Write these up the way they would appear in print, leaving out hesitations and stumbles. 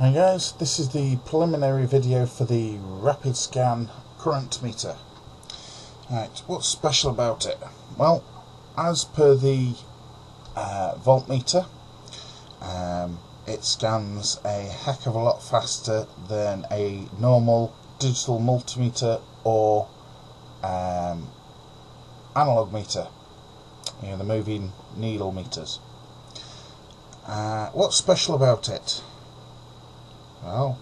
Hi guys, this is the preliminary video for the RapidScan current meter. Right, what's special about it? Well, as per the voltmeter, it scans a heck of a lot faster than a normal digital multimeter or analog meter, you know, the moving needle meters. What's special about it? Well,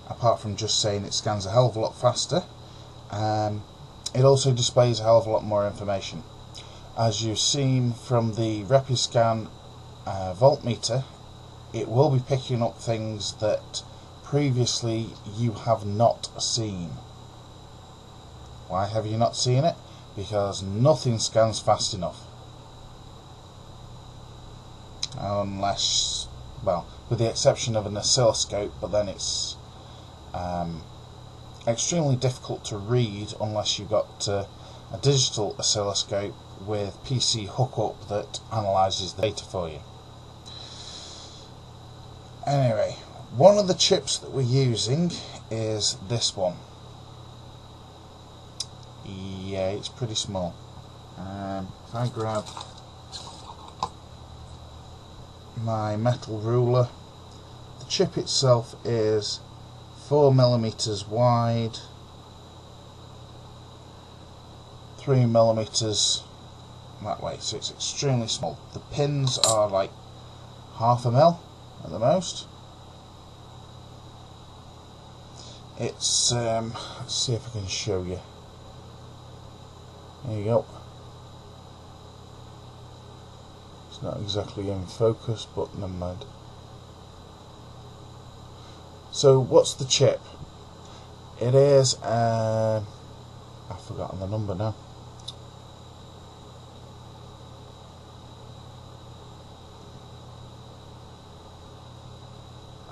apart from just saying it scans a hell of a lot faster, it also displays a hell of a lot more information. As you've seen from the RapidScan voltmeter, it will be picking up things that previously you have not seen. Why have you not seen it? Because nothing scans fast enough. Unless, well, with the exception of an oscilloscope, but then it's extremely difficult to read unless you've got a digital oscilloscope with PC hookup that analyses the data for you. Anyway, one of the chips that we're using is this one. Yeah, it's pretty small. If I grab my metal ruler, the chip itself is 4mm wide, 3mm that way, so it's extremely small. The pins are like 1/2 mil at the most. It's let's see if I can show you. There you go. It's not exactly in focus, but never mind. So what's the chip? It is I've forgotten the number now.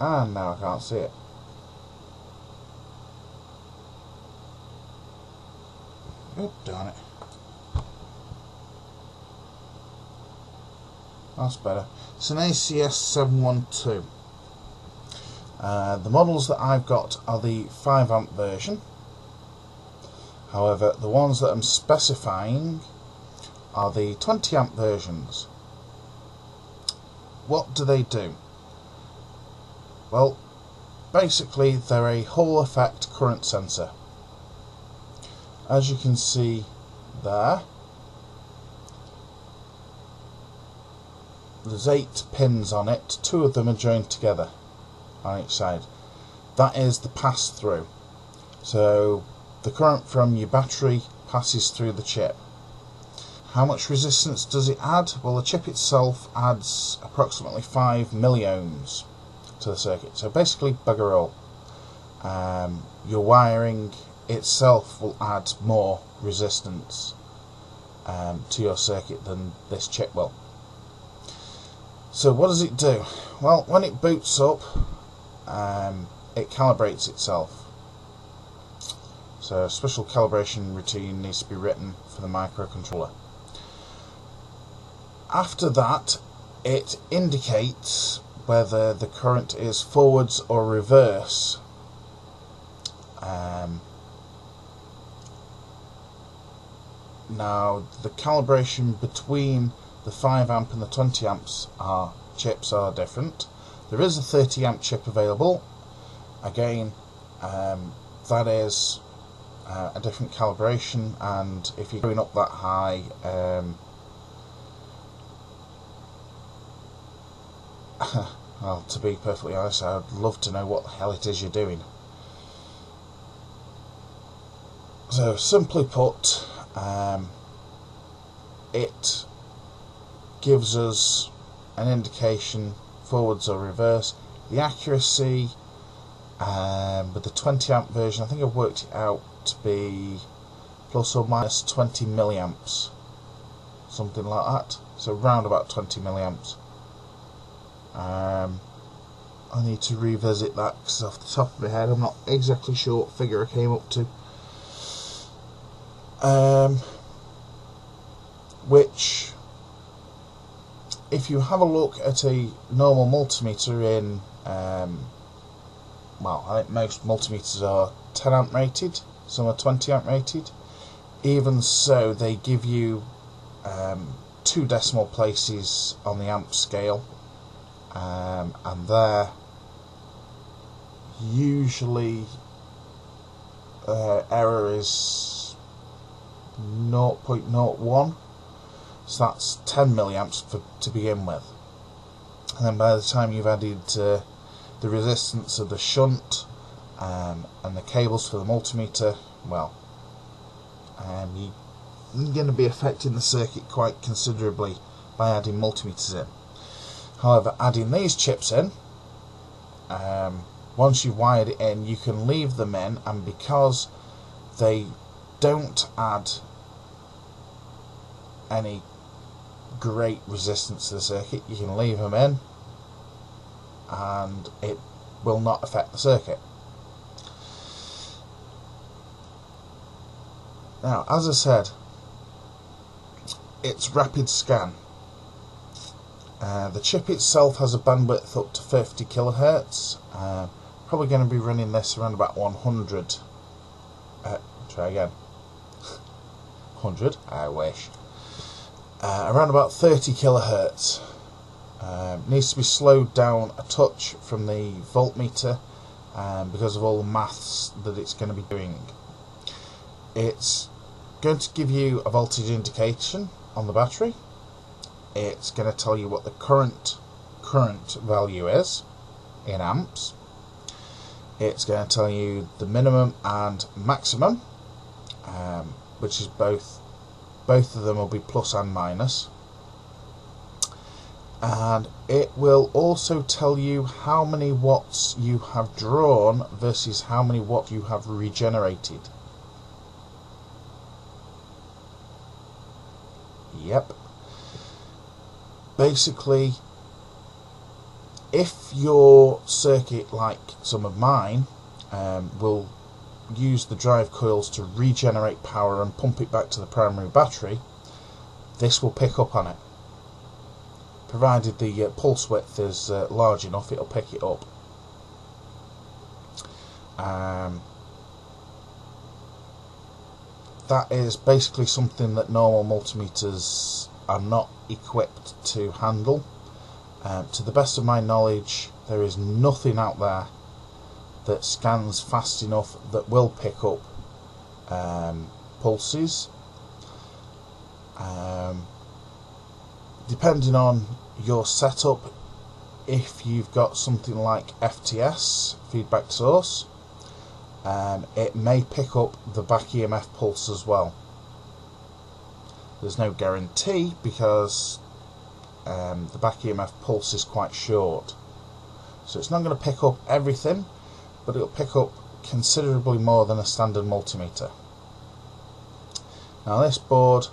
And now I can't see it. Oh, darn it. That's better. It's an ACS712. The models that I've got are the 5A version. However, the ones that I'm specifying are the 20A versions. What do they do? Well, basically they're a Hall effect current sensor. As you can see there, there's 8 pins on it. 2 of them are joined together on each side. That is the pass-through. So the current from your battery passes through the chip. How much resistance does it add? Well, the chip itself adds approximately 5 milliohms to the circuit. So basically bugger all. Your wiring itself will add more resistance to your circuit than this chip will. So what does it do? Well, when it boots up, it calibrates itself. So a special calibration routine needs to be written for the microcontroller. After that, it indicates whether the current is forwards or reverse. Now, the calibration between the 5A and the 20A chips are different. There is a 30A chip available. Again, that is a different calibration, and if you're going up that high, well, to be perfectly honest, I'd love to know what the hell it is you're doing. So, simply put, it gives us an indication forwards or reverse. The accuracy with the 20A version, I think I've worked it out to be plus or minus 20 milliamps, something like that. So round about 20 milliamps. I need to revisit that because off the top of my head I'm not exactly sure what figure I came up to. Which, if you have a look at a normal multimeter in well, I think most multimeters are 10 amp rated, some are 20 amp rated. Even so, they give you 2 decimal places on the amp scale, and they're usually error is 0.01, so that's 10 milliamps to begin with. And then by the time you've added the resistance of the shunt and the cables for the multimeter, well, you're going to be affecting the circuit quite considerably by adding multimeters in. However, adding these chips in, once you've wired it in, you can leave them in, and because they don't add any great resistance to the circuit, you can leave them in and it will not affect the circuit. Now, as I said, it's rapid scan. The chip itself has a bandwidth up to 50 kilohertz. Probably going to be running this around about 100. Try again. 100, I wish. Around about 30 kilohertz. Needs to be slowed down a touch from the voltmeter because of all the maths that it's going to be doing. It's going to give you a voltage indication on the battery. It's going to tell you what the current value is in amps. It's going to tell you the minimum and maximum, which is both of them will be plus and minus. And it will also tell you how many watts you have drawn versus how many watts you have regenerated. Yep. Basically, if your circuit, like some of mine, will use the drive coils to regenerate power and pump it back to the primary battery, this will pick up on it. Provided the pulse width is large enough, it'll pick it up. That is basically something that normal multimeters are not equipped to handle. To the best of my knowledge, there is nothing out there that scans fast enough that will pick up pulses. Depending on your setup, if you've got something like FTS, feedback source, it may pick up the back EMF pulse as well. There's no guarantee because the back EMF pulse is quite short, so it's not going to pick up everything, but it'll pick up considerably more than a standard multimeter. Now, this board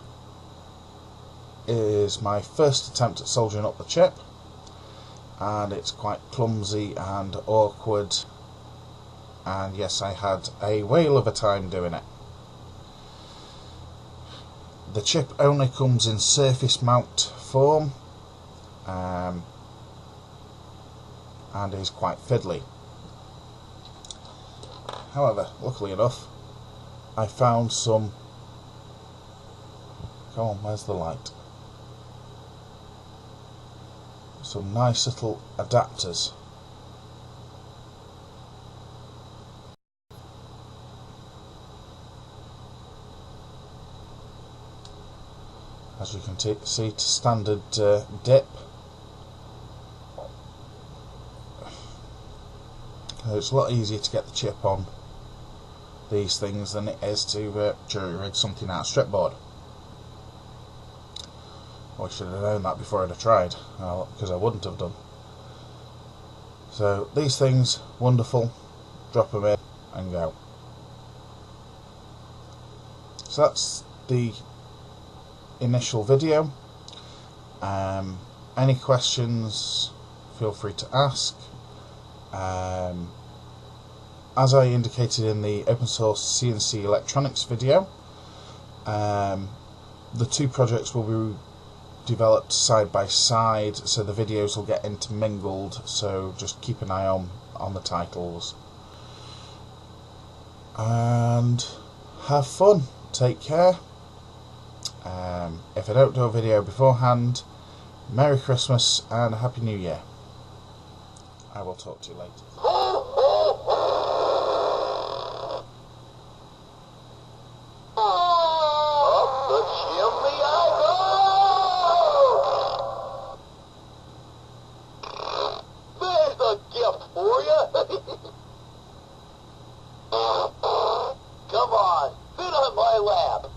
is my first attempt at soldering up the chip, and it's quite clumsy and awkward, and yes, I had a whale of a time doing it. The chip only comes in surface mount form, and is quite fiddly. However, luckily enough, I found some... Come on, where's the light? Some nice little adapters. As you can see, to standard dip. It's a lot easier to get the chip on these things than it is to jury rig something out of strip board. I should have known that before I'd have tried, because I wouldn't have done. So these things, wonderful, drop them in and go. So that's the initial video. Any questions, feel free to ask. As I indicated in the open source CNC electronics video, the two projects will be developed side by side, so the videos will get intermingled, so just keep an eye on the titles. And have fun, take care. If I don't do a video beforehand, Merry Christmas and a Happy New Year. I will talk to you later. There's a gift for you. Come on, sit on my lap.